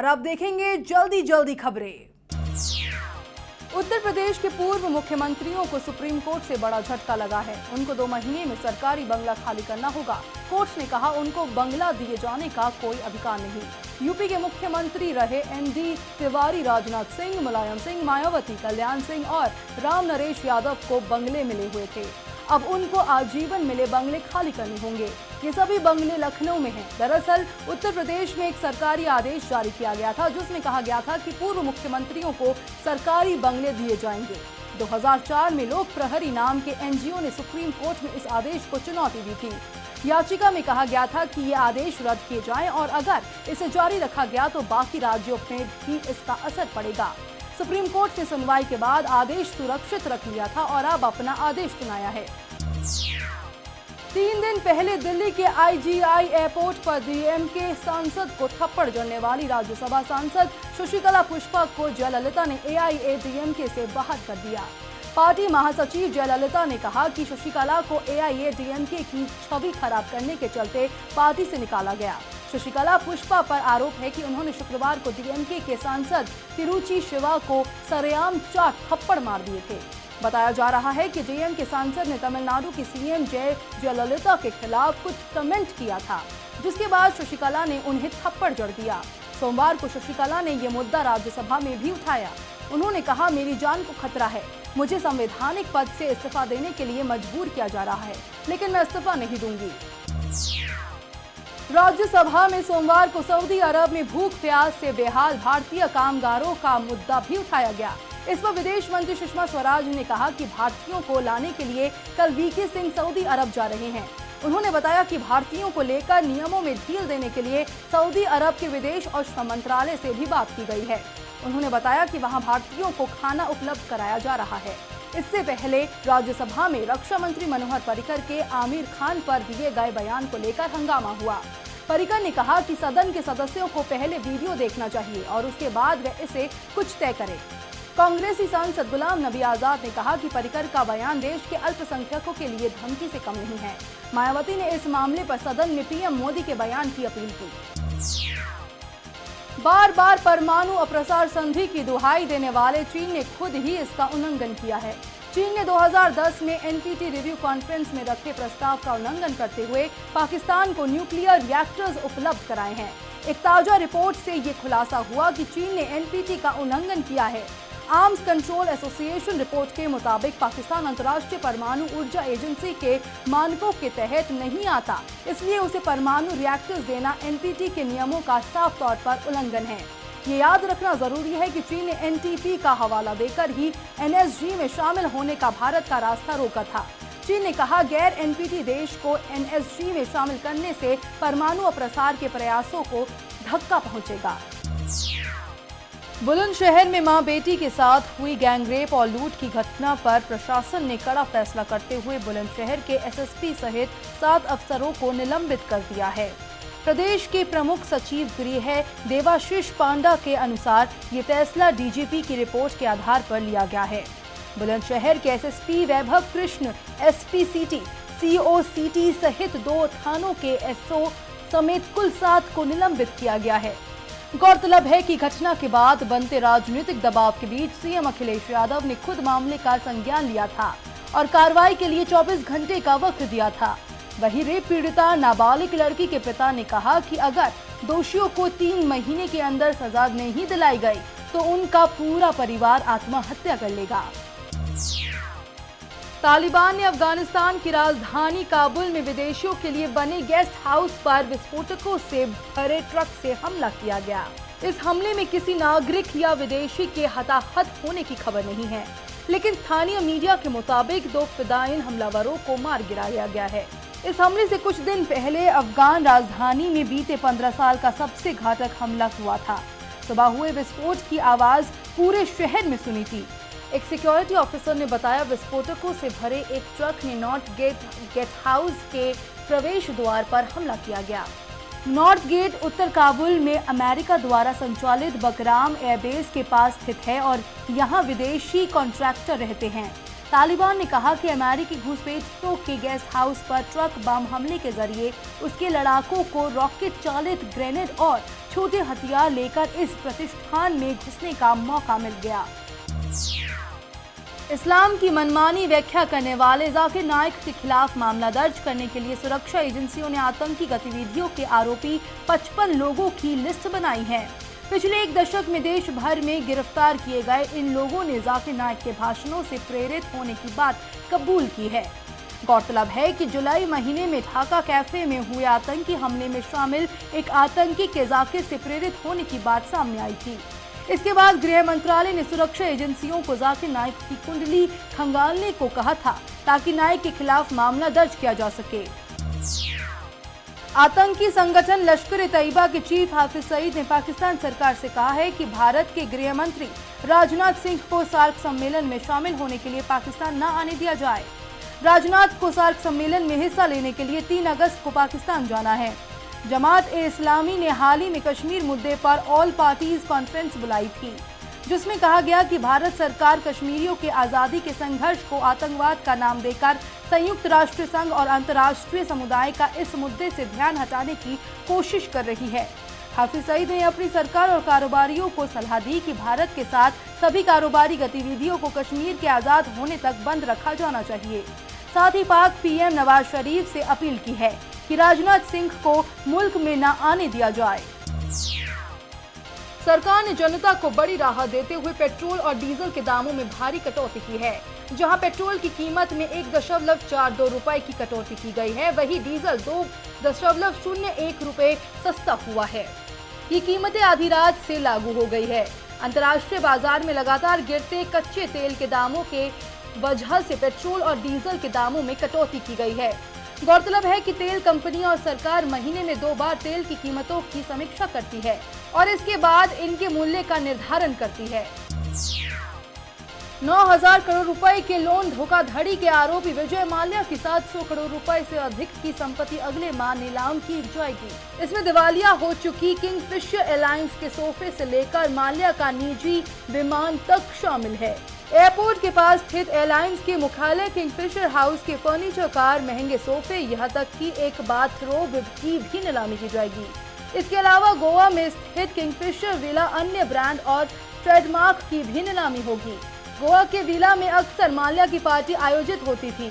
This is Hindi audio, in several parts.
अब देखेंगे जल्दी जल्दी खबरें। उत्तर प्रदेश के पूर्व मुख्यमंत्रियों को सुप्रीम कोर्ट से बड़ा झटका लगा है। उनको 2 महीने में सरकारी बंगला खाली करना होगा। कोर्ट ने कहा उनको बंगला दिए जाने का कोई अधिकार नहीं। यूपी के मुख्यमंत्री रहे एनडी तिवारी, राजनाथ सिंह, मुलायम सिंह, मायावती, कल्याण सिंह और राम नरेश यादव को बंगले मिले हुए थे। अब उनको आजीवन मिले बंगले खाली करने होंगे। ये सभी बंगले लखनऊ में हैं। दरअसल उत्तर प्रदेश में एक सरकारी आदेश जारी किया गया था जिसमें कहा गया था कि पूर्व मुख्यमंत्रियों को सरकारी बंगले दिए जाएंगे। 2004 में लोक प्रहरी नाम के एनजीओ ने सुप्रीम कोर्ट में इस आदेश को चुनौती दी थी। याचिका में कहा गया था कि ये आदेश रद्द किए जाएं और अगर इसे जारी रखा गया तो बाकी राज्यों में भी इसका असर पड़ेगा। सुप्रीम कोर्ट ने सुनवाई के बाद आदेश सुरक्षित रख लिया था और अब अपना आदेश सुनाया है। 3 दिन पहले दिल्ली के IGI एयरपोर्ट पर डीएमके सांसद को थप्पड़ जड़ने वाली राज्यसभा सांसद शशिकला पुष्पा को जयललिता ने AIADMK से बाहर कर दिया। पार्टी महासचिव जयललिता ने कहा कि शशिकला को AIADMK की छवि खराब करने के चलते पार्टी से निकाला गया। शशिकला पुष्पा पर आरोप है कि उन्होंने शुक्रवार को DMK के सांसद तिरुचि शिवा को सरेआम 4 थप्पड़ मार दिए थे। बताया जा रहा है कि DMK सांसद ने तमिलनाडु की CM जयललिता के खिलाफ कुछ कमेंट किया था, जिसके बाद शशिकला ने उन्हें थप्पड़ जड़ दिया। सोमवार को शशिकला ने ये मुद्दा राज्यसभा में भी उठाया। उन्होंने कहा, मेरी जान को खतरा है, मुझे संवैधानिक पद से इस्तीफा देने के लिए मजबूर किया जा रहा है, लेकिन मैं इस्तीफा नहीं दूंगी। राज्यसभा में सोमवार को सऊदी अरब में भूख प्यास से बेहाल भारतीय कामगारों का मुद्दा भी उठाया गया। इस पर विदेश मंत्री सुषमा स्वराज ने कहा कि भारतीयों को लाने के लिए कल VK सिंह सऊदी अरब जा रहे हैं। उन्होंने बताया कि भारतीयों को लेकर नियमों में ढील देने के लिए सऊदी अरब के विदेश और श्रम मंत्रालय से भी बात की गई है। उन्होंने बताया कि वहां भारतीयों को खाना उपलब्ध कराया जा रहा है। इससे पहले राज्यसभा में रक्षा मंत्री मनोहर पर्रिकर के आमिर खान पर दिए गए बयान को लेकर हंगामा हुआ। पर्रिकर ने कहा कि सदन के सदस्यों को पहले वीडियो देखना चाहिए और उसके बाद वे इसे कुछ तय करें। कांग्रेसी सांसद गुलाम नबी आजाद ने कहा कि पर्रिकर का बयान देश के अल्पसंख्यकों के लिए धमकी से कम नहीं है। मायावती ने इस मामले पर सदन में PM मोदी के बयान की अपील की। बार बार परमाणु अप्रसार संधि की दुहाई देने वाले चीन ने खुद ही इसका उल्लंघन किया है। चीन ने 2010 में NPT रिव्यू कॉन्फ्रेंस में रखे प्रस्ताव का उल्लंघन करते हुए पाकिस्तान को न्यूक्लियर रिएक्टर्स उपलब्ध कराए हैं। एक ताजा रिपोर्ट से ये खुलासा हुआ कि चीन ने NPT का उल्लंघन किया है। आर्म्स कंट्रोल एसोसिएशन रिपोर्ट के मुताबिक पाकिस्तान अंतर्राष्ट्रीय परमाणु ऊर्जा एजेंसी के मानकों के तहत नहीं आता, इसलिए उसे परमाणु रिएक्टर्स देना NPT के नियमों का साफ तौर पर उल्लंघन है। ये याद रखना जरूरी है कि चीन ने NPT का हवाला देकर ही NSG में शामिल होने का भारत का रास्ता रोका था। चीन ने कहा, गैर NPT देश को NSG में शामिल करने से परमाणु अप्रसार के प्रयासों को धक्का पहुंचेगा। बुलंदशहर में मां बेटी के साथ हुई गैंगरेप और लूट की घटना पर प्रशासन ने कड़ा फैसला करते हुए बुलंदशहर के SSP सहित 7 अफसरों को निलंबित कर दिया है। प्रदेश के प्रमुख सचिव गृह देवाशीष पांडा के अनुसार ये फैसला DGP की रिपोर्ट के आधार पर लिया गया है। बुलंदशहर के SSP Vaibhav Krishna, SP city, CO city सहित 2 थानों के SO समेत कुल 7 को निलंबित किया गया है। गौरतलब है कि घटना के बाद बनते राजनीतिक दबाव के बीच CM अखिलेश यादव ने खुद मामले का संज्ञान लिया था और कार्रवाई के लिए 24 घंटे का वक्त दिया था। वहीं रेप पीड़िता नाबालिग लड़की के पिता ने कहा कि अगर दोषियों को 3 महीने के अंदर सजा नहीं दिलाई गई तो उनका पूरा परिवार आत्महत्या कर लेगा। तालिबान ने अफगानिस्तान की राजधानी काबुल में विदेशियों के लिए बने गेस्ट हाउस पर विस्फोटकों से भरे ट्रक से हमला किया गया। इस हमले में किसी नागरिक या विदेशी के हताहत होने की खबर नहीं है, लेकिन स्थानीय मीडिया के मुताबिक 2 फिदायीन हमलावरों को मार गिराया गया है। इस हमले से कुछ दिन पहले अफगान राजधानी में बीते 15 साल का सबसे घातक हमला हुआ था। सुबह हुए विस्फोट की आवाज पूरे शहर में सुनी थी। एक सिक्योरिटी ऑफिसर ने बताया, विस्फोटकों से भरे एक ट्रक ने नॉर्थ गेट हाउस के प्रवेश द्वार पर हमला किया गया। नॉर्थ गेट उत्तर काबुल में अमेरिका द्वारा संचालित बकराम एयरबेस के पास स्थित है और यहां विदेशी कॉन्ट्रैक्टर रहते हैं। तालिबान ने कहा कि अमेरिकी घुसपैठियों के गेस्ट हाउस पर ट्रक बम हमले के जरिए उसके लड़ाकों को रॉकेट चालित ग्रेनेड और छोटे हथियार लेकर इस प्रतिष्ठान में घुसने का मौका मिल गया। इस्लाम की मनमानी व्याख्या करने वाले जाकिर नाइक के खिलाफ मामला दर्ज करने के लिए सुरक्षा एजेंसियों ने आतंकी गतिविधियों के आरोपी 55 लोगों की लिस्ट बनाई है। पिछले एक दशक में देश भर में गिरफ्तार किए गए इन लोगों ने जाकिर नाइक के भाषणों से प्रेरित होने की बात कबूल की है। गौरतलब है कि जुलाई महीने में ढाका कैफे में हुए आतंकी हमले में शामिल एक आतंकी के जाकिर से प्रेरित होने की बात सामने आई थी। इसके बाद गृह मंत्रालय ने सुरक्षा एजेंसियों को जाकिर नाइक की कुंडली खंगालने को कहा था ताकि नाइक के खिलाफ मामला दर्ज किया जा सके। आतंकी संगठन लश्कर-ए-तैयबा के चीफ हाफिज सईद ने पाकिस्तान सरकार से कहा है कि भारत के गृह मंत्री राजनाथ सिंह को सार्क सम्मेलन में शामिल होने के लिए पाकिस्तान न आने दिया जाए। राजनाथ को सार्क सम्मेलन में हिस्सा लेने के लिए 3 अगस्त को पाकिस्तान जाना है। जमात-ए-इस्लामी ने हाल ही में कश्मीर मुद्दे पर ऑल पार्टीज कॉन्फ्रेंस बुलाई थी, जिसमें कहा गया कि भारत सरकार कश्मीरियों के आज़ादी के संघर्ष को आतंकवाद का नाम देकर संयुक्त राष्ट्र संघ और अंतर्राष्ट्रीय समुदाय का इस मुद्दे से ध्यान हटाने की कोशिश कर रही है। हाफिज सईद ने अपनी सरकार और कारोबारियों को सलाह दी कि भारत के साथ सभी कारोबारी गतिविधियों को कश्मीर के आज़ाद होने तक बंद रखा जाना चाहिए। साथ ही पाक पीएम नवाज शरीफ से अपील की है कि राजनाथ सिंह को मुल्क में न आने दिया जाए। सरकार ने जनता को बड़ी राहत देते हुए पेट्रोल और डीजल के दामों में भारी कटौती की है। जहां पेट्रोल की कीमत में 1.42 रुपए की कटौती की गई है, वहीं डीजल 2.01 रुपए सस्ता हुआ है। ये कीमतें आधी रात से लागू हो गई है। अंतर्राष्ट्रीय बाजार में लगातार गिरते कच्चे तेल के दामों के वजह से पेट्रोल और डीजल के दामों में कटौती की गई है। गौरतलब है कि तेल कंपनियां और सरकार महीने में 2 बार तेल की कीमतों की समीक्षा करती है और इसके बाद इनके मूल्य का निर्धारण करती है। 9,000 करोड़ रुपए के लोन धोखाधड़ी के आरोपी विजय माल्या की 700 करोड़ रुपए से अधिक की संपत्ति अगले माह नीलाम की जाएगी। इसमें दिवालिया हो चुकी किंगफिशर एयरलाइंस के सोफे से लेकर माल्या का निजी विमान तक शामिल है। एयरपोर्ट के पास स्थित एयरलाइंस के मुख्यालय किंगफिशर हाउस के फर्नीचर, कार, महंगे सोफे, यहाँ तक कि एक बाथरोब की भी नीलामी की जाएगी। इसके अलावा गोवा में स्थित किंगफिशर विला अन्य ब्रांड और ट्रेडमार्क की भी नीलामी होगी। गोवा के विला में अक्सर माल्या की पार्टी आयोजित होती थी।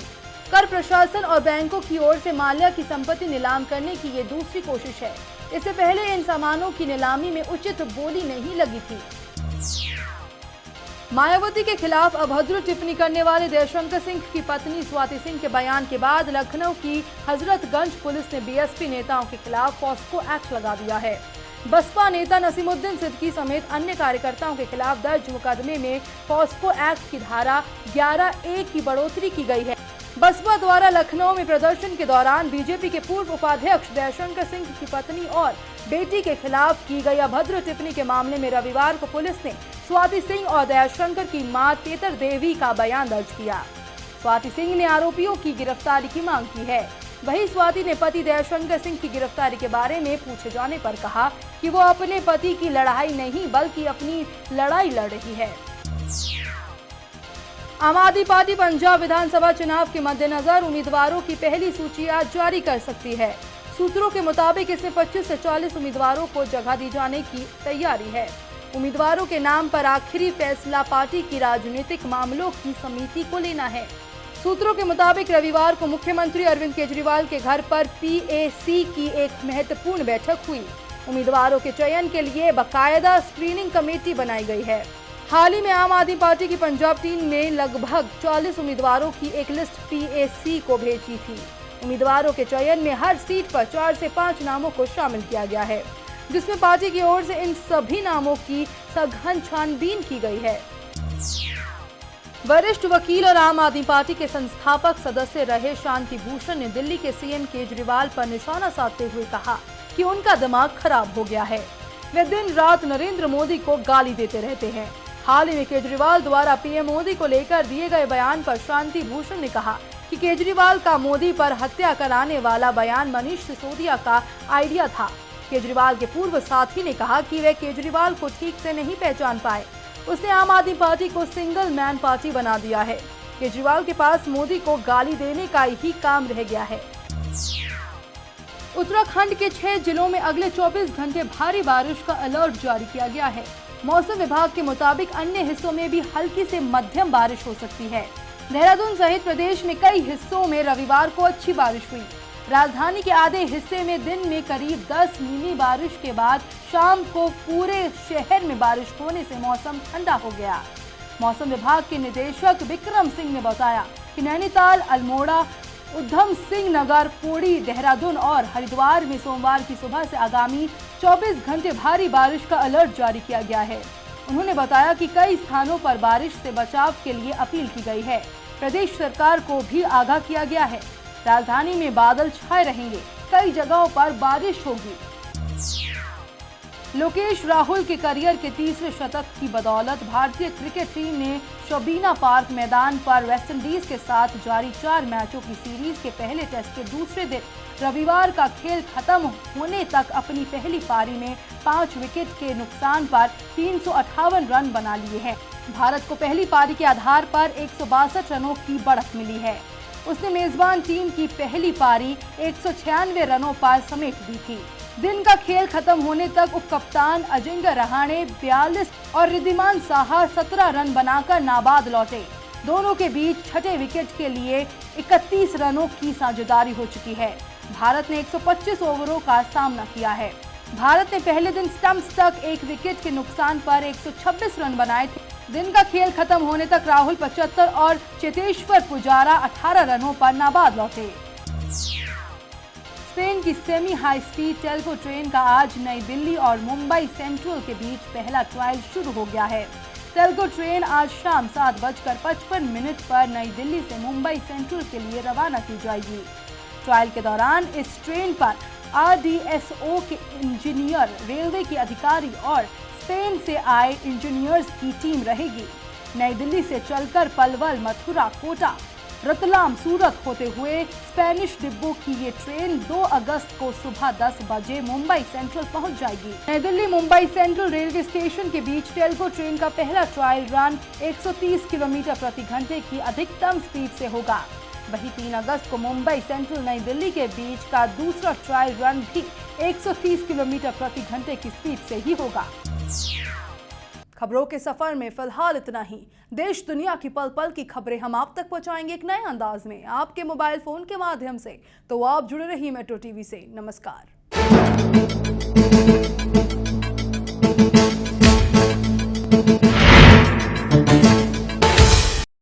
कर प्रशासन और बैंकों की ओर से माल्या की संपत्ति नीलाम करने की ये दूसरी कोशिश है। इससे पहले इन सामानों की नीलामी में उचित बोली नहीं लगी थी। मायावती के खिलाफ अभद्र टिप्पणी करने वाले जयशंकर सिंह की पत्नी स्वाति सिंह के बयान के बाद लखनऊ की हजरतगंज पुलिस ने बीएसपी नेताओं के खिलाफ पॉस्को एक्ट लगा दिया है। बसपा नेता नसीमुद्दीन सिद्दीकी समेत अन्य कार्यकर्ताओं के खिलाफ दर्ज मुकदमे में पॉस्को एक्ट की धारा 11A की बढ़ोतरी की गई है। बसपा द्वारा लखनऊ में प्रदर्शन के दौरान बीजेपी के पूर्व उपाध्यक्ष जयशंकर सिंह की पत्नी और बेटी के खिलाफ की गई अभद्र टिप्पणी के मामले में रविवार को पुलिस ने स्वाति सिंह और जयशंकर की मां तेतर देवी का बयान दर्ज किया। स्वाति सिंह ने आरोपियों की गिरफ्तारी की मांग की है। वहीं स्वाति ने पति जयशंकर सिंह की गिरफ्तारी के बारे में पूछे जाने पर कहा कि वो अपने पति की लड़ाई नहीं बल्कि अपनी लड़ाई लड़ रही है। आम आदमी पार्टी पंजाब विधानसभा चुनाव के मद्देनजर उम्मीदवारों की पहली सूची आज जारी कर सकती है। सूत्रों के मुताबिक इसमें 25 से 40 उम्मीदवारों को जगह दी जाने की तैयारी है। उम्मीदवारों के नाम पर आखिरी फैसला पार्टी की राजनीतिक मामलों की समिति को लेना है। सूत्रों के मुताबिक रविवार को मुख्यमंत्री अरविंद केजरीवाल के घर पर PAC की एक महत्वपूर्ण बैठक हुई। उम्मीदवारों के चयन के लिए बाकायदा स्क्रीनिंग कमेटी बनाई गई है। हाल ही में आम आदमी पार्टी की पंजाब टीम ने लगभग 40 उम्मीदवारों की एक लिस्ट PAC को भेजी थी। उम्मीदवारों के चयन में हर सीट पर 4 से 5 नामों को शामिल किया गया है, जिसमें पार्टी की ओर से इन सभी नामों की सघन छानबीन की गई है। वरिष्ठ वकील और आम आदमी पार्टी के संस्थापक सदस्य रहे शांति भूषण ने दिल्ली के सीएम केजरीवाल पर निशाना साधते हुए कहा कि उनका दिमाग खराब हो गया है। वे दिन रात नरेंद्र मोदी को गाली देते रहते हैं। हाल ही में केजरीवाल द्वारा पीएम मोदी को लेकर दिए गए बयान पर शांति भूषण ने कहा कि केजरीवाल का मोदी पर हत्या कराने वाला बयान मनीष सिसोदिया का आइडिया था। केजरीवाल के पूर्व साथी ने कहा कि वे केजरीवाल को ठीक से नहीं पहचान पाए। उसने आम आदमी पार्टी को सिंगल मैन पार्टी बना दिया है। केजरीवाल के पास मोदी को गाली देने का ही काम रह गया है। उत्तराखंड के 6 जिलों में अगले 24 घंटे भारी बारिश का अलर्ट जारी किया गया है। मौसम विभाग के मुताबिक अन्य हिस्सों में भी हल्की से मध्यम बारिश हो सकती है। देहरादून सहित प्रदेश में कई हिस्सों में रविवार को अच्छी बारिश हुई। राजधानी के आधे हिस्से में दिन में करीब 10 मिली बारिश के बाद शाम को पूरे शहर में बारिश होने से मौसम ठंडा हो गया। मौसम विभाग के निदेशक विक्रम सिंह ने बताया कि नैनीताल, अल्मोड़ा, उधम सिंह नगर, पौड़ी, देहरादून और हरिद्वार में सोमवार की सुबह से आगामी 24 घंटे भारी बारिश का अलर्ट जारी किया गया है। उन्होंने बताया कि कई स्थानों पर बारिश से बचाव के लिए अपील की गई है। प्रदेश सरकार को भी आगाह किया गया है। राजधानी में बादल छाए रहेंगे, कई जगहों पर बारिश होगी। लोकेश राहुल के करियर के तीसरे शतक की बदौलत भारतीय क्रिकेट टीम ने शोबीना पार्क मैदान पर वेस्टइंडीज के साथ जारी 4 मैचों की सीरीज के पहले टेस्ट के दूसरे दिन रविवार का खेल खत्म होने तक अपनी पहली पारी में 5 विकेट के नुकसान पर 358 रन बना लिए हैं। भारत को पहली पारी के आधार पर 162 रनों की बढ़त मिली है। उसने मेजबान टीम की पहली पारी 196 रनों पर समेट दी थी। दिन का खेल खत्म होने तक उपकप्तान अजिंक्य रहाणे 42 और रिद्धिमान साहा 17 रन बनाकर नाबाद लौटे। दोनों के बीच छठे विकेट के लिए 31 रनों की साझेदारी हो चुकी है। भारत ने 125 ओवरों का सामना किया है। भारत ने पहले दिन स्टंप्स तक 1 विकेट के नुकसान पर 126 रन बनाए थे। दिन का खेल खत्म होने तक राहुल 75 और चेतेश्वर पुजारा 18 रनों पर नाबाद लौटे। स्पेन की semi high speed Telco train का आज नई दिल्ली और मुंबई सेंट्रल के बीच पहला ट्रायल शुरू हो गया है। टेल्को ट्रेन आज शाम 7:55 पर नई दिल्ली से मुंबई सेंट्रल के लिए रवाना की जाएगी। ट्रायल के दौरान इस ट्रेन पर RDSO के इंजीनियर, रेलवे के अधिकारी और स्पेन से आए इंजीनियर्स की टीम रहेगी। नई दिल्ली से चलकर पलवल, मथुरा, कोटा, रतलाम, सूरत होते हुए स्पेनिश डिब्बों की ये ट्रेन 2 अगस्त को सुबह 10 बजे मुंबई सेंट्रल पहुंच जाएगी। नई Delhi Mumbai central railway station के बीच टेल्को ट्रेन का पहला ट्रायल रन 130 किलोमीटर प्रति घंटे की अधिकतम स्पीड से होगा। वहीं 3 अगस्त को मुंबई सेंट्रल नई दिल्ली के बीच का दूसरा ट्रायल रन भी 130 किलोमीटर प्रति घंटे की स्पीड से ही होगा। खबरों के सफर में फिलहाल इतना ही। देश दुनिया की पल पल की खबरें हम आप तक पहुंचाएंगे एक नए अंदाज में, आपके मोबाइल फोन के माध्यम से। तो आप जुड़े रहिए मेट्रो टीवी से। नमस्कार।